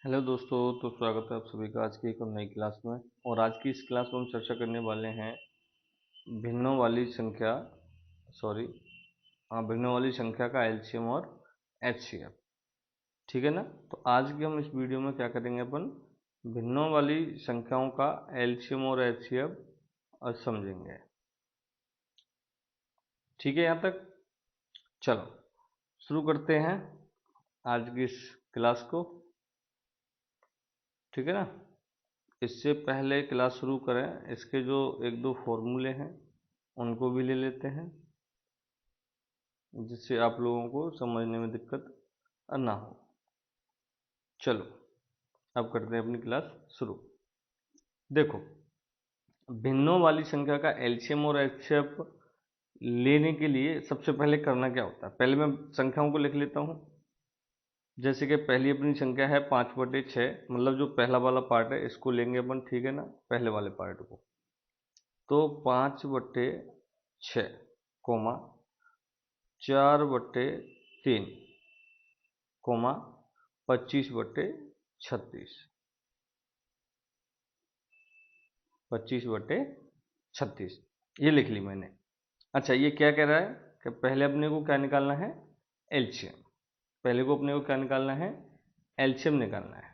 Hello दोस्तों, तो स्वागत है आप सभी का आज की एक और नई क्लास में। और आज की इस क्लास में हम चर्चा करने वाले हैं भिन्नों वाली संख्या सॉरी भिन्नों वाली संख्या का एलसीएम और एचसीएफ। ठीक है ना। तो आज की हम इस वीडियो में क्या करेंगे, अपन भिन्नों वाली संख्याओं का एलसीएम और एचसीएफ समझेंगे। ठीक है, यहाँ तक। चलो शुरू करते हैं आज की इस क्लास को। ठीक है ना। इससे पहले क्लास शुरू करें, इसके जो एक दो फॉर्मूले हैं उनको भी ले लेते हैं, जिससे आप लोगों को समझने में दिक्कत ना हो। चलो अब करते हैं अपनी क्लास शुरू। देखो, भिन्नों वाली संख्या का एलसीएम और एचसीएफ लेने के लिए सबसे पहले करना क्या होता है, पहले मैं संख्याओं को लिख लेता हूँ। जैसे कि पहली अपनी संख्या है 5/6, मतलब जो पहला वाला पार्ट है इसको लेंगे अपन। ठीक है ना, पहले वाले पार्ट को। तो 5/6 कोमा 4/3 कोमा 25/36 25/36 ये लिख ली मैंने। अच्छा, ये क्या कह रहा है कि पहले अपने को क्या निकालना है, एलसीएम। पहले को अपने को क्या निकालना है, एलसीएम निकालना है।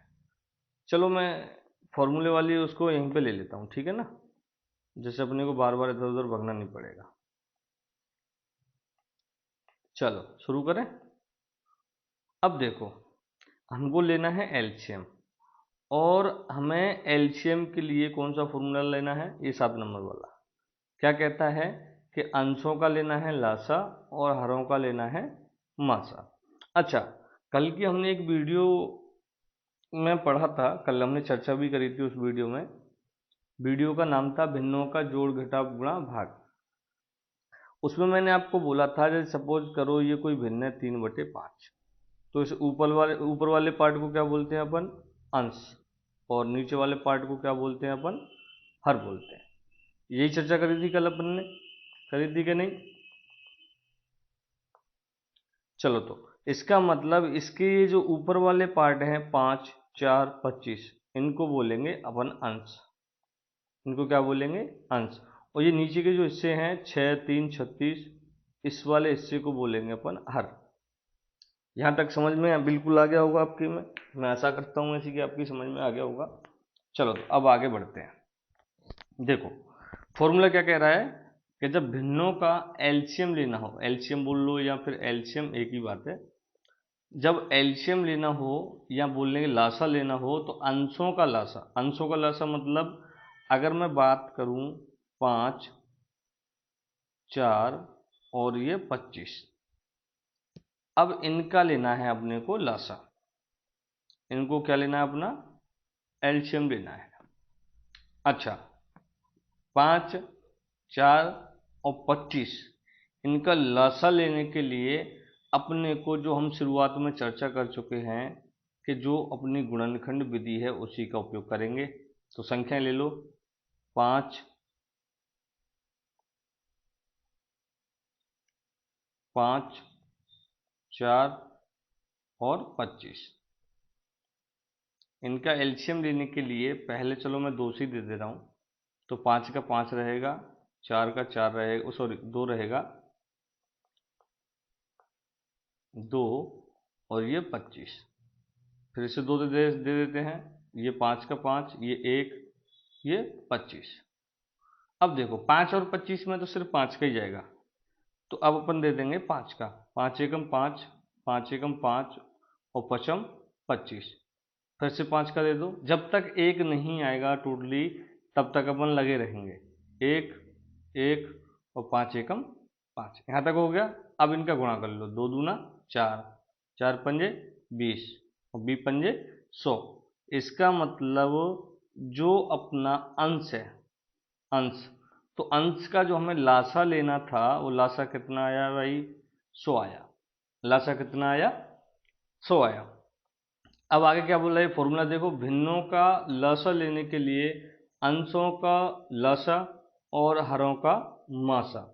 चलो मैं फॉर्मूले वाली उसको यहीं पे ले लेता हूँ। ठीक है ना, जैसे अपने को बार बार इधर उधर भगना नहीं पड़ेगा। चलो शुरू करें। अब देखो, हमको लेना है एलसीएम, और हमें एलसीएम के लिए कौन सा फॉर्मूला लेना है, ये 7 नंबर वाला। क्या कहता है कि अंशों का लेना है लासा और हरों का लेना है मासा। अच्छा, कल की हमने एक वीडियो में पढ़ा था, कल हमने चर्चा भी करी थी उस वीडियो में। वीडियो का नाम था भिन्नों का जोड़ घटाव गुणा भाग। उसमें मैंने आपको बोला था, जैसे सपोज करो ये कोई भिन्न है 3/5, तो इस ऊपर वाले पार्ट को क्या बोलते हैं अपन, अंश, और नीचे वाले पार्ट को क्या बोलते हैं अपन, हर बोलते हैं। यही चर्चा करी थी कल अपन ने, करी थी कि नहीं। चलो, तो इसका मतलब इसके ये जो ऊपर वाले पार्ट हैं 5, 4, 25, इनको बोलेंगे अपन अंश। इनको क्या बोलेंगे, अंश। और ये नीचे के जो हिस्से हैं 6, 3, 36, इस वाले हिस्से को बोलेंगे अपन हर। यहाँ तक समझ में बिल्कुल आ गया होगा आपकी में, मैं आशा करता हूँ ऐसी कि आपकी समझ में आ गया होगा। चलो तो अब आगे बढ़ते हैं। देखो, फॉर्मूला क्या कह रहा है कि जब भिन्नों का एलसीएम लेना हो, एलसीएम बोल लो या फिर एलसीएम एक ही बात है, जब एलसीएम लेना हो या बोलने के लासा लेना हो, तो अंशों का लासा, अंशों का लासा मतलब अगर मैं बात करूं 5, 4 और ये 25, अब इनका लेना है अपने को लासा। इनको क्या लेना है, अपना एलसीएम लेना है। अच्छा, 5, 4 और 25, इनका लासा लेने के लिए अपने को, जो हम शुरुआत में चर्चा कर चुके हैं, कि जो अपनी गुणनखंड विधि है उसी का उपयोग करेंगे। तो संख्या ले लो, 5, 5, 4 और 25, इनका एलसीएम लेने के लिए पहले चलो मैं 2 से दे दे रहा हूँ। तो 5 का 5 रहेगा, 4 का 4 रहेगा, सॉरी 2 रहेगा, 2, और ये 25, फिर से 2 दे देते हैं। ये 5 का 5, ये 1, ये 25। अब देखो 5 और 25 में तो सिर्फ 5 का ही जाएगा, तो अब अपन दे देंगे 5 का। 5 एकम 5, 5 एकम 5 और पचम 25। फिर से 5 का दे दो, जब तक एक नहीं आएगा टोटली तब तक अपन लगे रहेंगे। एक, एक और 5 एकम 5, यहाँ तक हो गया। अब इनका गुणा कर लो, 2 दूना 4, 4 पंजे 20 और 20 पंजे 100। इसका मतलब जो अपना अंश है, अंश, तो अंश का जो हमें लासा लेना था, वो लासा कितना आया भाई, 100 आया। लासा कितना आया, 100 आया। अब आगे क्या बोल रहा है फॉर्मूला, देखो, भिन्नों का लसा लेने के लिए अंशों का लसा और हरों का मासा।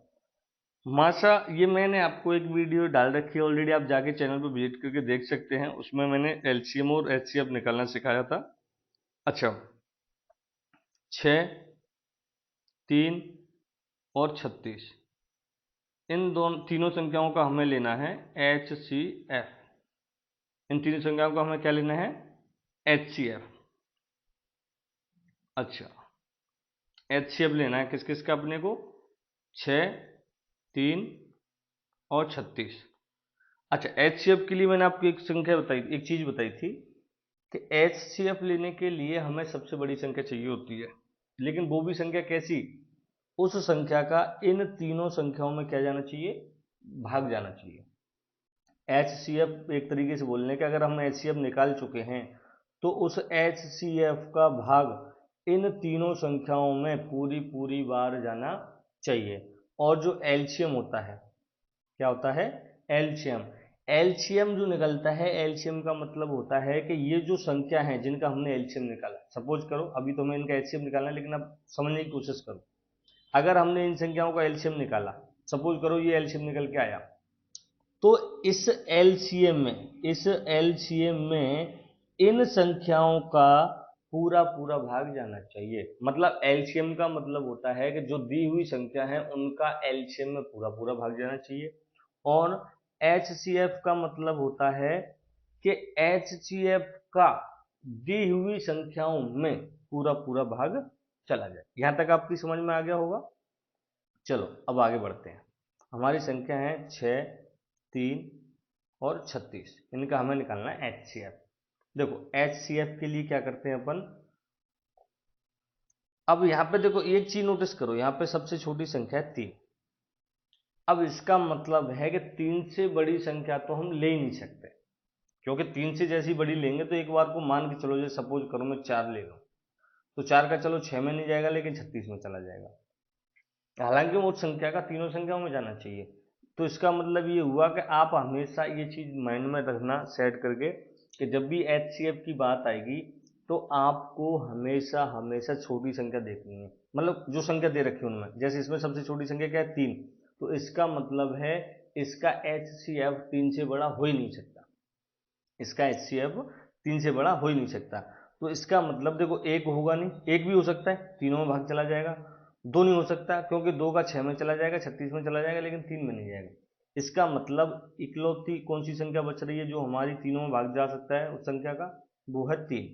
मासा, ये मैंने आपको एक वीडियो डाल रखी है ऑलरेडी, आप जाके चैनल पर विजिट करके देख सकते हैं। उसमें मैंने एलसीएम और एचसीएफ निकालना सिखाया था। अच्छा, 6, 3 और 36, इन तीनों संख्याओं का हमें लेना है HCF। इन तीनों संख्याओं का हमें क्या लेना है? HCF। अच्छा, HCF लेना है किस किस का अपने को? 6, 3 और 36। अच्छा, HCF के लिए मैंने आपको एक संख्या बताई, एक चीज बताई थी कि HCF लेने के लिए हमें सबसे बड़ी संख्या चाहिए होती है, लेकिन वो भी संख्या कैसी? उस संख्या का इन तीनों संख्याओं में क्या जाना चाहिए? भाग जाना चाहिए। HCF एक तरीके से बोलने के, अगर हम HCF निकाल चुके हैं तो उस HCF का भाग इन तीनों संख्याओं में पूरी पूरी बार जाना चाहिए। और जो एलसीएम होता है, क्या होता है? एलसीएम। एलसीएम जो निकलता है, एलसीएम का मतलब होता है कि ये जो संख्या है जिनका हमने एलसीएम निकाला, सपोज करो अभी तो हमें इनका एलसीएम निकालना है, लेकिन अब समझने की कोशिश करो। अगर हमने इन संख्याओं का एलसीएम निकाला, सपोज करो ये एलसीएम निकल के आया, तो इस एलसीएम में इन संख्याओं का पूरा पूरा भाग जाना चाहिए। मतलब एलसीएम का मतलब होता है कि जो दी हुई संख्या है उनका एलसीएम में पूरा पूरा भाग जाना चाहिए। और एचसीएफ का मतलब होता है कि एचसीएफ का दी हुई संख्याओं में पूरा पूरा भाग चला जाए। यहां तक आपकी समझ में आ गया होगा। चलो अब आगे बढ़ते हैं। हमारी संख्या है 6, 3 और 36, इनका हमें निकालना है HCF। देखो HCF के लिए क्या करते हैं अपन, अब यहाँ पे देखो एक चीज नोटिस करो, यहाँ पे सबसे छोटी संख्या है 3। अब इसका मतलब है कि 3 से बड़ी संख्या तो हम ले ही नहीं सकते, क्योंकि 3 से जैसी बड़ी लेंगे तो एक बार को मान के चलो, जैसे सपोज करो मैं 4 ले लूँ, तो 4 का चलो 6 में नहीं जाएगा, लेकिन 36 में चला जाएगा। हालांकि वो संख्या का तीनों संख्याओं में जाना चाहिए। तो इसका मतलब ये हुआ कि आप हमेशा ये चीज माइंड में रखना सेट करके कि जब भी HCF की बात आएगी तो आपको हमेशा हमेशा छोटी संख्या देखनी है। मतलब जो संख्या दे रखी है उनमें, जैसे इसमें सबसे छोटी संख्या क्या है? 3। तो इसका मतलब है इसका HCF 3 से बड़ा हो ही नहीं सकता। इसका HCF 3 से बड़ा हो ही नहीं सकता। तो इसका मतलब देखो, एक होगा नहीं, एक भी हो सकता है, तीनों में भाग चला जाएगा। 2 नहीं हो सकता, क्योंकि 2 का 6 में चला जाएगा, 36 में चला जाएगा, लेकिन 3 में नहीं जाएगा। इसका मतलब इकलौती कौन सी संख्या बच रही है जो हमारी तीनों में भाग जा सकता है उस संख्या का? वो है 3।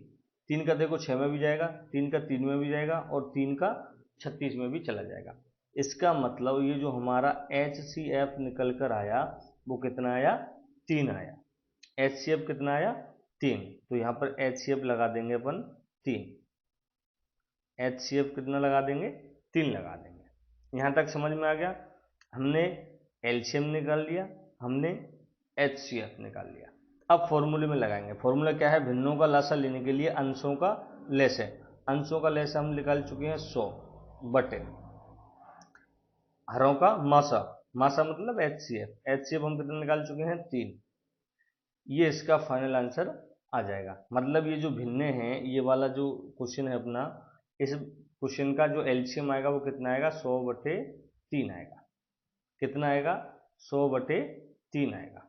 3 का देखो 6 में भी जाएगा, 3 का 3 में भी जाएगा, और 3 का 36 में भी चला जाएगा। इसका मतलब ये जो हमारा HCF निकल कर आया वो कितना आया? 3 आया। HCF कितना आया? 3। तो यहाँ पर HCF लगा देंगे अपन 3। HCF कितना लगा देंगे? 3 लगा देंगे। यहाँ तक समझ में आ गया? हमने एलसीएम निकाल लिया, हमने HCF निकाल लिया। अब फॉर्मूले में लगाएंगे। फॉर्मूला क्या है? भिन्नों का लासा लेने के लिए अंशों का लेस है। अंशों का लेस हम निकाल चुके हैं 100 बटे हरों का मासा। मासा मतलब HCF। HCF हम कितना निकाल चुके हैं? 3। ये इसका फाइनल आंसर आ जाएगा। मतलब ये जो भिन्न है, ये वाला जो क्वेश्चन है अपना, इस क्वेश्चन का जो एलसीएम आएगा वो कितना आएगा? 100 बटे 3 आएगा। कितना आएगा? 100 बटे 3 आएगा।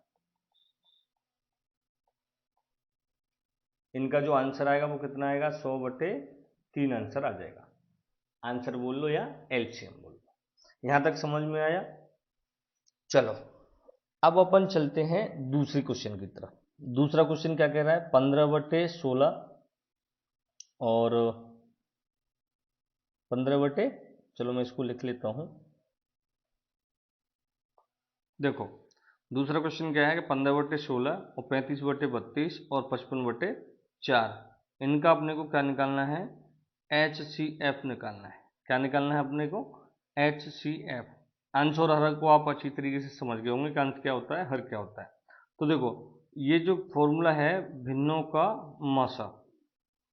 इनका जो आंसर आएगा वो कितना आएगा? 100 बटे 3 आंसर आ जाएगा। आंसर बोल लो या एलसीएम बोल लो। यहां तक समझ में आया? चलो अब अपन चलते हैं दूसरी क्वेश्चन की तरफ। दूसरा क्वेश्चन क्या कह रहा है? 15 बटे 16 और 15 बटे, चलो मैं इसको लिख लेता हूं। देखो दूसरा क्वेश्चन क्या है कि 15 बटे 16 और 35 बटे 32 और 55 बटे 4, इनका अपने को क्या निकालना है? HCF निकालना है। क्या निकालना है अपने को? HCF। अंश और हर को आप अच्छी तरीके से समझ गए होंगे कि अंश क्या होता है, हर क्या होता है। तो देखो ये जो फॉर्मूला है भिन्नों का मासा,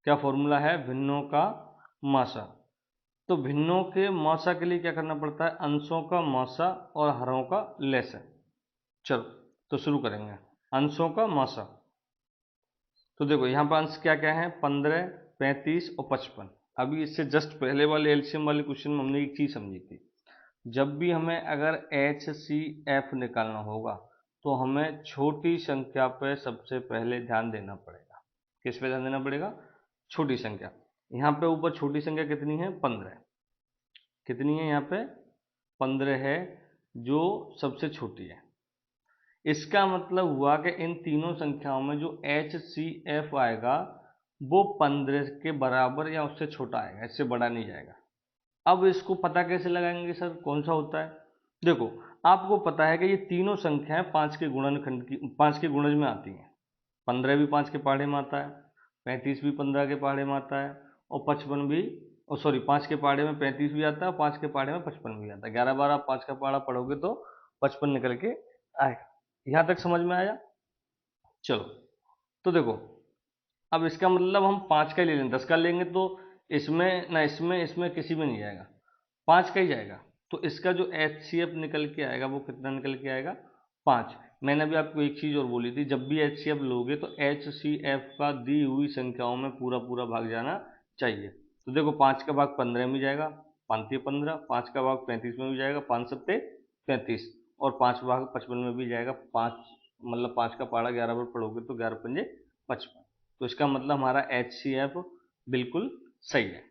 क्या फॉर्मूला है? भिन्नों का मासा। तो भिन्नों के मासा के लिए क्या करना पड़ता है? अंशों का मासा और हरों का लेस है। चलो तो शुरू करेंगे। अंशों का मासा, तो देखो यहाँ पर अंश क्या क्या है? 15, 35 और 55। अभी इससे जस्ट पहले वाले एलसीएम वाले क्वेश्चन में हमने एक चीज समझी थी, जब भी हमें अगर HCF निकालना होगा तो हमें छोटी संख्या पे सबसे पहले ध्यान देना पड़ेगा। किस पे ध्यान देना पड़ेगा? छोटी संख्या। यहाँ पे ऊपर छोटी संख्या कितनी है? 15। कितनी है यहाँ पे? 15 है, जो सबसे छोटी है। इसका मतलब हुआ कि इन तीनों संख्याओं में जो HCF आएगा वो 15 के बराबर या उससे छोटा आएगा, इससे बड़ा नहीं जाएगा। अब इसको पता कैसे लगाएंगे सर, कौन सा होता है? देखो, आपको पता है कि ये तीनों संख्याएं 5 के गुणनखंड की 5 के गुणज में आती हैं। 15 भी 5 के पहाड़े में आता है, 35 भी 15 के पहाड़े में आता है, और 55 भी, और सॉरी 5 के पहाड़े में 35 भी आता है और 5 के पहाड़े में 55 भी आता है। 11 बार आप 5 का पहाड़ा पढ़ोगे तो 55 निकल के आएगा। यहाँ तक समझ में आया? चलो, तो देखो, अब इसका मतलब हम 5 का ही ले लेंगे। 10 का लेंगे तो इसमें ना इसमें किसी में नहीं जाएगा, 5 का ही जाएगा। तो इसका जो HCF निकल के आएगा वो कितना निकल के आएगा? 5। मैंने अभी आपको एक चीज़ और बोली थी, जब भी HCF लोगे तो HCF का दी हुई संख्याओं में पूरा पूरा भाग जाना चाहिए। तो देखो, 5 का भाग 15 में जाएगा, 5 से 15, 5 का भाग 35 में भी जाएगा, 5 सत्ते 35, और 5 भाग 55 में भी जाएगा। 5 मतलब 5 का पहाड़ा 11 बार पढ़ोगे तो 11 पंजे 55। तो इसका मतलब हमारा HCF बिल्कुल सही है।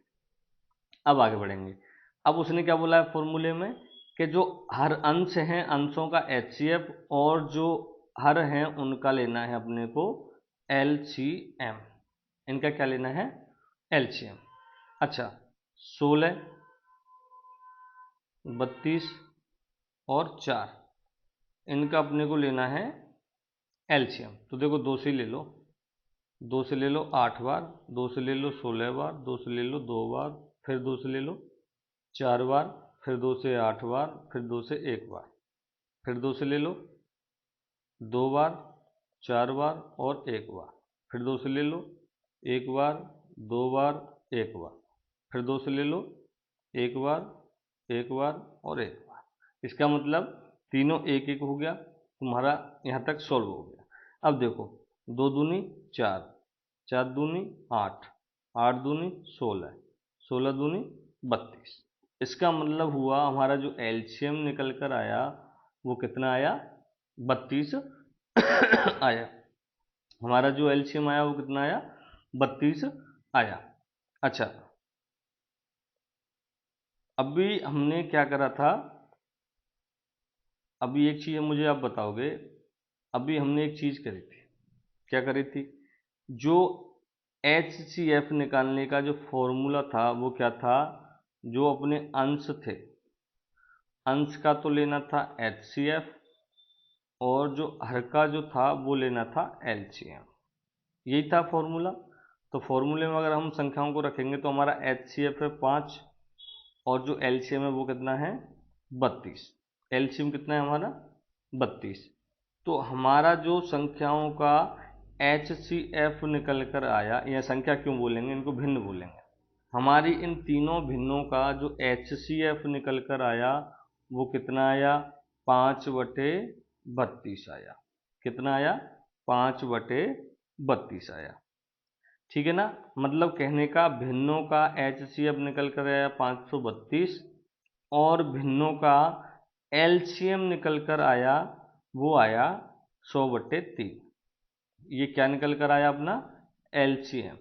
अब आगे बढ़ेंगे। अब उसने क्या बोला है फॉर्मूले में, कि जो हर अंश हैं अंशों का HCF, और जो हर हैं उनका लेना है अपने को LCM। इनका क्या लेना है? LCM। अच्छा, 16, 32 और 4, इनका अपने को लेना है LCM। तो देखो, 2 से ले लो, 2 से ले लो 8 बार, 2 से ले लो 16 बार, 2 से ले लो 2 बार, फिर 2 से ले लो 4 बार, फिर 2 से 8 बार, फिर 2 से 1 बार, फिर 2 से ले लो 2 बार, 4 बार और 1 बार, फिर 2 से ले लो 1 बार, 2 बार, 1 बार, फिर 2 से ले लो 1 बार, 1 बार और 1 बार। इसका मतलब तीनों 1 1 हो गया, तुम्हारा यहाँ तक सॉल्व हो गया। अब देखो, 2 दूनी 4, 4 दूनी 8, 8 दूनी 16, 16 दूनी 32। इसका मतलब हुआ हमारा जो LCM निकल कर आया वो कितना आया? 32 आया। हमारा जो LCM आया वो कितना आया? 32 आया। अच्छा, अभी हमने क्या करा था? अभी एक चीज़ मुझे आप बताओगे, अभी हमने एक चीज़ करी थी। क्या करी थी? जो HCF निकालने का जो फॉर्मूला था वो क्या था? जो अपने अंश थे, अंश का तो लेना था HCF, और जो हर का जो था वो लेना था LCM। यही था फॉर्मूला। तो फॉर्मूले में अगर हम संख्याओं को रखेंगे तो हमारा HCF है 5, और जो LCM है वो कितना है? 32। LCM कितना है हमारा? 32। तो हमारा जो संख्याओं का HCF निकल कर आया, या संख्या क्यों बोलेंगे, इनको भिन्न बोलेंगे, हमारी इन तीनों भिन्नों का जो HCF निकल कर आया वो कितना आया? 5/32 आया। कितना आया? 5/32 आया। ठीक है ना? मतलब कहने का, भिन्नों का HCF निकल कर आया 532, और भिन्नों का LCM निकल कर आया वो आया 100/3। ये क्या निकल कर आया अपना? LCM।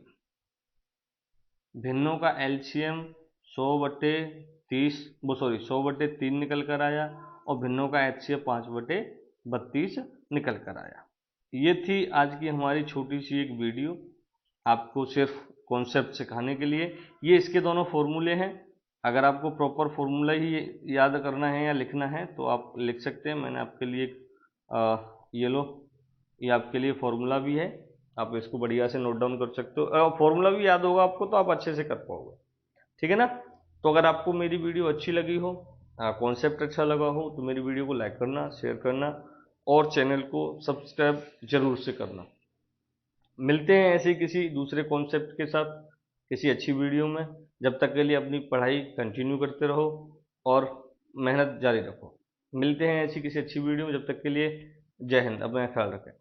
भिन्नों का LCM 100/30, वो सॉरी 100/3 निकल कर आया, और भिन्नों का HCF 5/32 निकल कर आया। ये थी आज की हमारी छोटी सी एक वीडियो, आपको सिर्फ कॉन्सेप्ट सिखाने के लिए। ये इसके दोनों फॉर्मूले हैं। अगर आपको प्रॉपर फॉर्मूला ही याद करना है या लिखना है तो आप लिख सकते हैं। मैंने आपके लिए ये लो, ये आपके लिए फॉर्मूला भी है, आप इसको बढ़िया से नोट डाउन कर सकते हो। फॉर्मूला भी याद होगा आपको तो आप अच्छे से कर पाओगे। ठीक है ना? तो अगर आपको मेरी वीडियो अच्छी लगी हो, कॉन्सेप्ट अच्छा लगा हो, तो मेरी वीडियो को लाइक करना, शेयर करना, और चैनल को सब्सक्राइब जरूर से करना। मिलते हैं ऐसे किसी दूसरे कॉन्सेप्ट के साथ किसी अच्छी वीडियो में। जब तक के लिए अपनी पढ़ाई कंटिन्यू करते रहो और मेहनत जारी रखो। मिलते हैं ऐसी किसी अच्छी वीडियो में, जब तक के लिए जय हिंद। अपना ख्याल रखें।